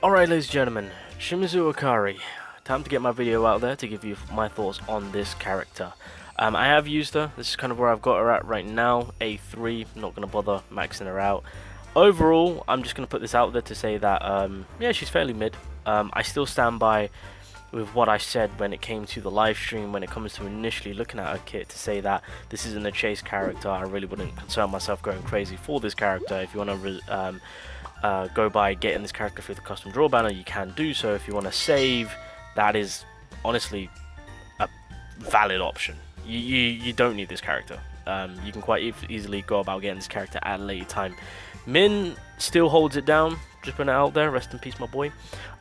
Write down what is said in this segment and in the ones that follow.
Alright, ladies and gentlemen, Shimizu Akari. Time to get my video out there to give you my thoughts on this character. I have used her. This is kind of where I've got her at right now. A3, not going to bother maxing her out. Overall, I'm just going to put this out there to say that, yeah, she's fairly mid. I still stand by with what I said when it came to the live stream, when it comes to initially looking at her kit, to say that this isn't a chase character. I really wouldn't concern myself going crazy for this character. If you want to go by getting this character through the custom draw banner, you can do so. If you want to save, that is honestly a valid option. You don't need this character. You can quite easily go about getting this character at a later time. Min still holds it down, just putting it out there. Rest in peace, my boy.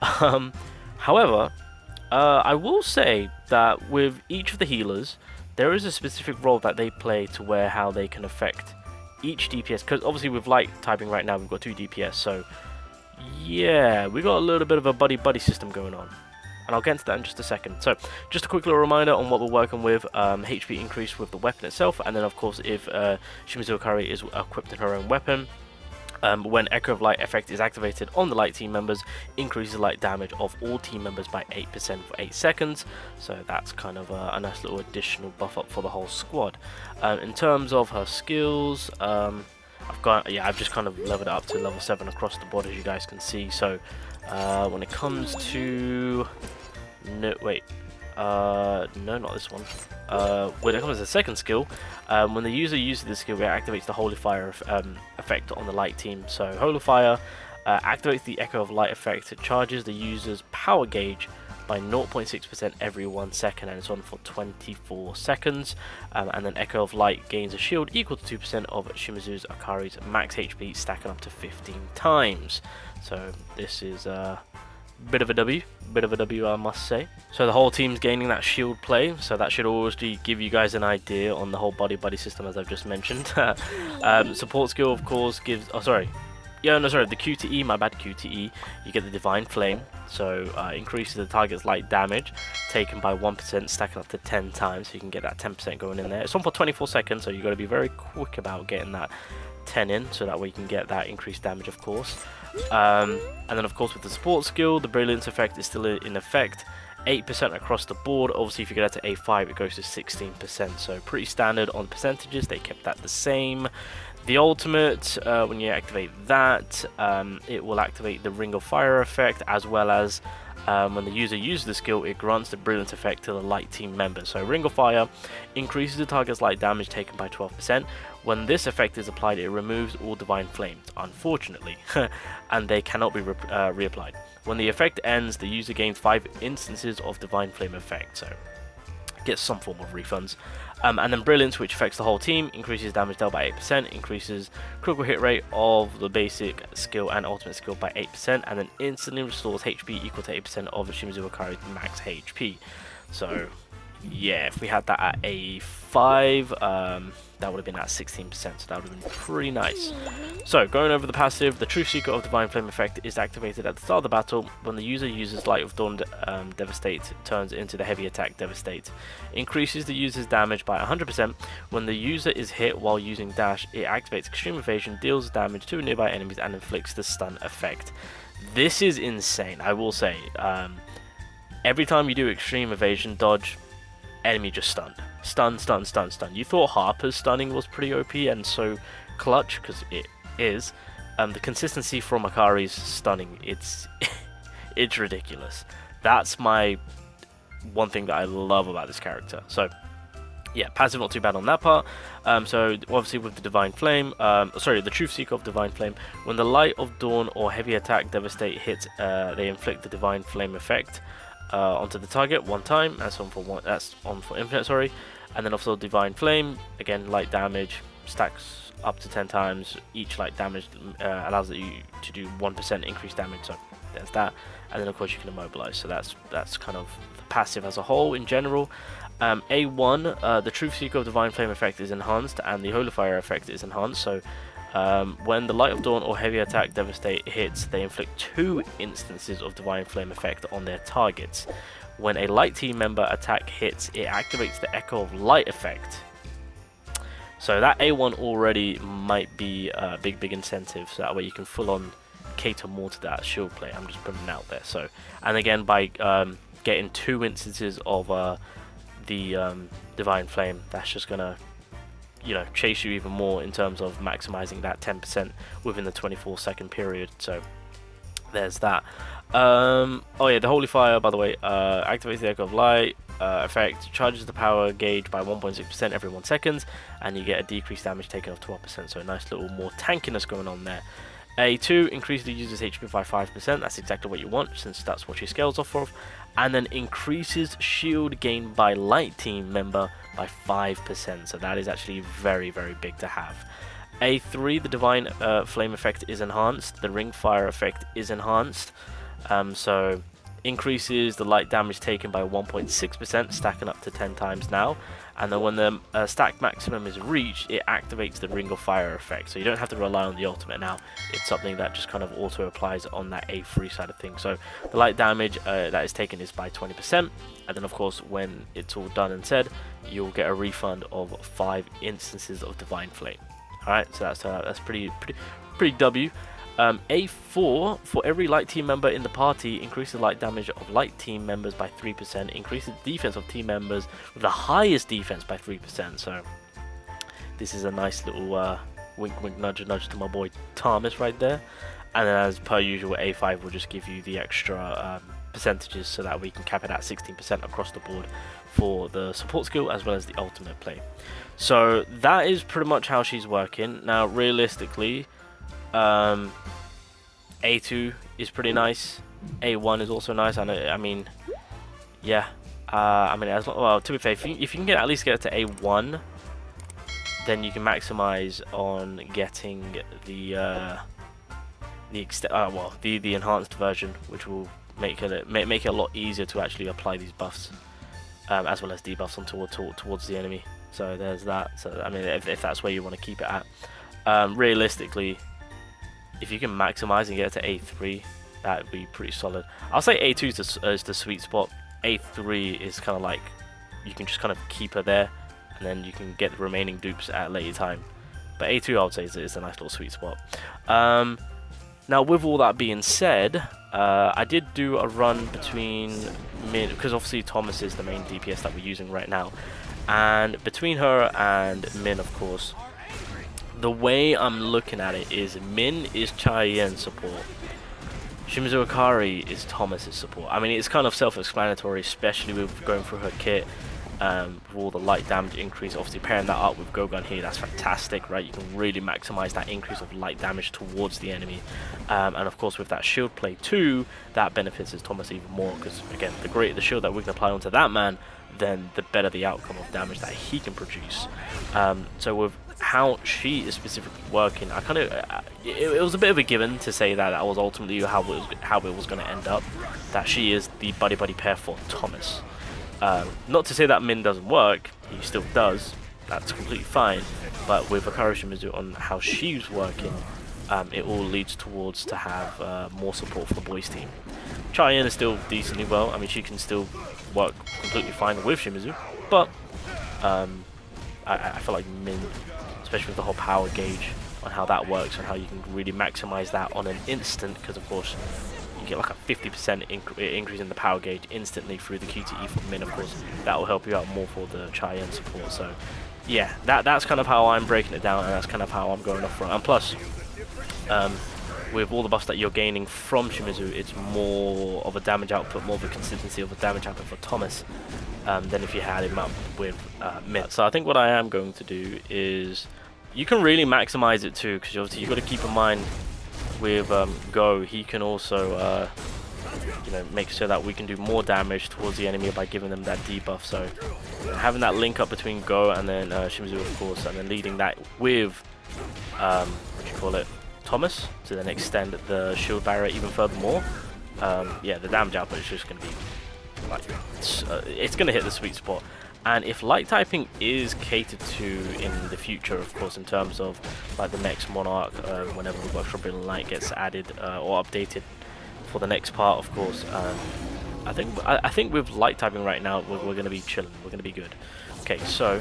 However, I will say that with each of the healers, there is a specific role that they play to where how they can affect each DPS, because obviously with light typing right now we've got 2 DPS, so yeah, we got a little bit of a buddy system going on, and I'll get into that in just a second. So just a quick little reminder on what we're working with. HP increase with the weapon itself, and then of course if Shimizu Akari is equipped in her own weapon, when Echo of Light effect is activated on the light team members, increases light damage of all team members by 8% for 8 seconds. So that's kind of a nice little additional buff up for the whole squad. In terms of her skills, I've just kind of leveled it up to level 7 across the board, as you guys can see. So when it comes to no, not this one. When it comes to the second skill, when the user uses the skill, it activates the Holy Fire effect on the light team. So Holy Fire activates the Echo of Light effect. It charges the user's power gauge by 0.6% every 1 second, and it's on for 24 seconds. And then Echo of Light gains a shield equal to 2% of Shimizu Akari's max HP, stacking up to 15 times. So this is bit of a W, I must say. So the whole team's gaining that shield play, so that should always give you guys an idea on the whole buddy system, as I've just mentioned. Support skill, of course, gives the QTE, my bad, QTE, you get the Divine Flame, so increases the target's light damage taken by 1%, stacking up to 10 times, so you can get that 10% going in there. It's on for 24 seconds, so you've got to be very quick about getting that 10 in, so that way you can get that increased damage, of course. And then of course with the support skill, the Brilliance effect is still in effect, 8% across the board. Obviously if you get to A5, it goes to 16%, so pretty standard on percentages. They kept that the same. The ultimate, when you activate that, it will activate the Ring of Fire effect, as well as when the user uses the skill, it grants the Brilliance effect to the light team members. So Ring of Fire increases the target's light damage taken by 12%. When this effect is applied, it removes all Divine Flames, unfortunately, and they cannot be reapplied. When the effect ends, the user gains 5 instances of Divine Flame effect, so gets some form of refunds. And then Brilliance, which affects the whole team, increases damage dealt by 8%, increases critical hit rate of the basic skill and ultimate skill by 8%, and then instantly restores HP equal to 8% of Shimizu Akari's max HP. So yeah, if we had that at A5, that would have been at 16%, so that would have been pretty nice. So going over the passive, the Truth Seeker of Divine Flame effect is activated at the start of the battle. When the user uses Light of Dawn Devastate, turns into the Heavy Attack Devastate. Increases the user's damage by 100%. When the user is hit while using Dash, it activates Extreme Evasion, deals damage to nearby enemies, and inflicts the stun effect. This is insane, I will say. Every time you do Extreme Evasion dodge, enemy just stunned. Stun. You thought Harper's stunning was pretty OP and so clutch, because it is. The consistency from Akari's stunning, it's it's ridiculous. That's my one thing that I love about this character. So yeah, passive not too bad on that part. So obviously with the Divine Flame, the Truth Seeker of Divine Flame, when the Light of Dawn or Heavy Attack Devastate hits, they inflict the Divine Flame effect onto the target 1 time. That's on for infinite, sorry. And then also Divine Flame, again light damage, stacks up to 10 times. Each light damage allows you to do 1% increased damage, so there's that. And then of course you can immobilize, so that's kind of the passive as a whole in general. A1, the Truth Seeker of Divine Flame effect is enhanced, and the Holy Fire effect is enhanced. So when the Light of Dawn or Heavy Attack Devastate hits, they inflict 2 instances of Divine Flame effect on their targets. When a light team member attack hits, it activates the Echo of Light effect. So that A1 already might be a big incentive, so that way you can full on cater more to that shield play. I'm just putting it out there. So, and again, by getting 2 instances of the Divine Flame, that's just gonna, you know, chase you even more in terms of maximizing that 10% within the 24-second period. So there's that. Oh yeah, the Holy Fire, by the way, activates the Echo of Light effect, charges the power gauge by 1.6% every 1 second, and you get a decreased damage taken of 12%. So a nice little more tankiness going on there. A2 increases the user's HP by 5%. That's exactly what you want, since that's what she scales off of. And then increases shield gain by light team member by 5%. So that is actually very, very big to have. A3, the Divine Flame effect is enhanced. The Ring Fire effect is enhanced. So increases the light damage taken by 1.6%, stacking up to 10 times now. And then when the stack maximum is reached, it activates the Ring of Fire effect. So you don't have to rely on the ultimate now. It's something that just kind of auto applies on that A3 side of things. So the light damage that is taken is by 20%. And then of course, when it's all done and said, you'll get a refund of 5 instances of Divine Flame. Alright, so that's pretty W. A4, for every light team member in the party, increases the light damage of light team members by 3%, increases the defense of team members with the highest defense by 3%. So this is a nice little wink wink nudge nudge to my boy Thomas right there. And then as per usual, A5 will just give you the extra percentages so that we can cap it at 16% across the board for the support skill as well as the ultimate play. So that is pretty much how she's working. Now realistically, A2 is pretty nice. A1 is also nice. I mean, yeah. I mean, as well, to be fair, if you can at least get it to A1, then you can maximize on getting the enhanced version, which will make it a lot easier to actually apply these buffs, as well as debuffs towards the enemy. So there's that. So I mean, if that's where you want to keep it at, realistically, if you can maximize and get it to A3, that would be pretty solid. I'll say A2 is the sweet spot. A3 is kind of like, you can just kind of keep her there, and then you can get the remaining dupes at a later time. But A2, I would say, is a nice little sweet spot. Now, with all that being said, I did do a run between Min, because obviously Thomas is the main DPS that we're using right now, and between her and Min, of course, the way I'm looking at it is Min is Cheyenne support, Shimizu Akari is Thomas's support. I mean, it's kind of self-explanatory, especially with going through her kit, with all the light damage increase. Obviously pairing that up with Gogan here, that's fantastic, right? You can really maximize that increase of light damage towards the enemy, and of course with that shield play too, that benefits his Thomas even more, because again, the greater the shield that we can apply onto that man, then the better the outcome of damage that he can produce. So with how she is specifically working, I kind of it was a bit of a given to say that was ultimately how it was going to end up, that she is the buddy pair for Thomas. Not to say that Min doesn't work, he still does, that's completely fine, but with Akari Shimizu on how she's working, it all leads towards to have more support for the boys team. Cheyenne is still decently well. I mean, she can still work completely fine with Shimizu, but I feel like Min, especially with the whole power gauge, on how that works and how you can really maximize that on an instant, because of course you get like a 50% increase in the power gauge instantly through the QTE from Min. Of course, that will help you out more for the Cheyenne support. So yeah, that's kind of how I'm breaking it down, and that's kind of how I'm going off for it. And plus, with all the buffs that you're gaining from Shimizu, it's more of a damage output, more of a consistency of a damage output for Thomas than if you had him up with Min. So I think what I am going to do is, you can really maximize it too, because obviously you've got to keep in mind with Go, he can also you know, make sure that we can do more damage towards the enemy by giving them that debuff. So having that link up between Go and then Shimizu, of course, and then leading that with what do you call it, Thomas, to then extend the shield barrier even further more. Yeah, the damage output is just going to be like, it's going to hit the sweet spot. And if light typing is catered to in the future, of course, in terms of like the next Monarch, whenever the Workshop Brilliant Light gets added or updated for the next part, of course, I think with light typing right now, we're going to be chilling. We're going to be good. Okay, so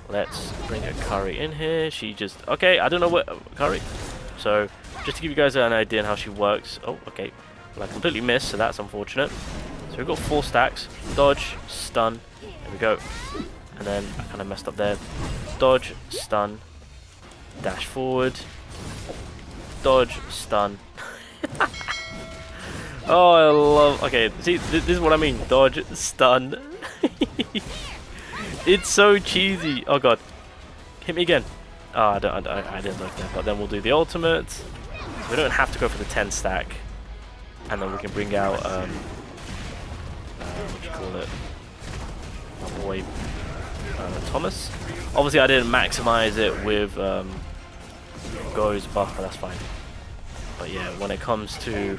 let's bring Akari in here. She just, okay, I don't know what Akari. So just to give you guys an idea on how she works. Oh, okay. Well, I completely missed, so that's unfortunate. So we've got 4 stacks. Dodge, stun. There we go. And then I kind of messed up there. Dodge, stun, dash forward, dodge, stun. Oh, I love. Okay, see, this is what I mean. Dodge, stun. It's so cheesy. Oh god, hit me again. Oh, I didn't look there. But then we'll do the ultimate. So we don't have to go for the 10 stack, and then we can bring out what do you call it? My boy. Thomas. Obviously, I didn't maximize it with Go's buff, but that's fine. But yeah, when it comes to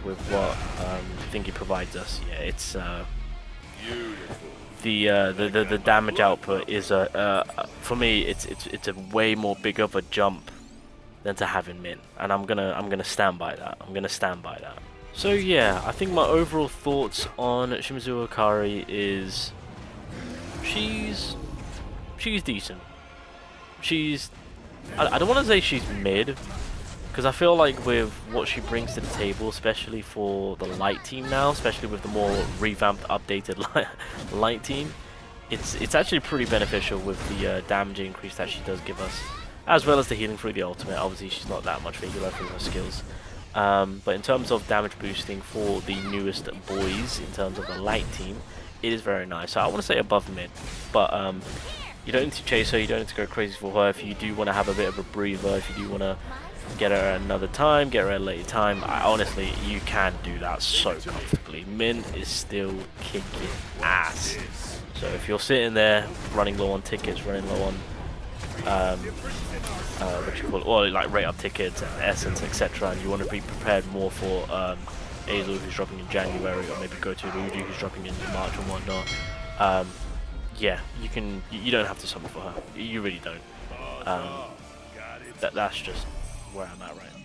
with what Thingy provides us, yeah, it's the damage output is for me it's a way more big of a jump than to have in Min, and I'm gonna stand by that. I'm gonna stand by that. So yeah, I think my overall thoughts on Shimizu Okari is. She's decent. I don't want to say she's mid, because I feel like with what she brings to the table, especially for the light team now, especially with the more revamped, updated light team, it's actually pretty beneficial with the damage increase that she does give us, as well as the healing through the ultimate. Obviously, she's not that much of a healer through her skills. But in terms of damage boosting for the newest boys, in terms of the light team, it is very nice. So I want to say above mid, but you don't need to chase her, you don't need to go crazy for her. If you do want to have a bit of a breather, if you do want to get her at another time, get her at a later time, honestly, you can do that so comfortably. Min is still kicking ass. So if you're sitting there running low on tickets, running low on what you call it, or like rate up tickets and essence, etc., and you want to be prepared more for Azel, who's dropping in January, or maybe go to Rudy, who's dropping in March and whatnot. Yeah, you don't have to suffer for her. You really don't. That's just where I'm at right now.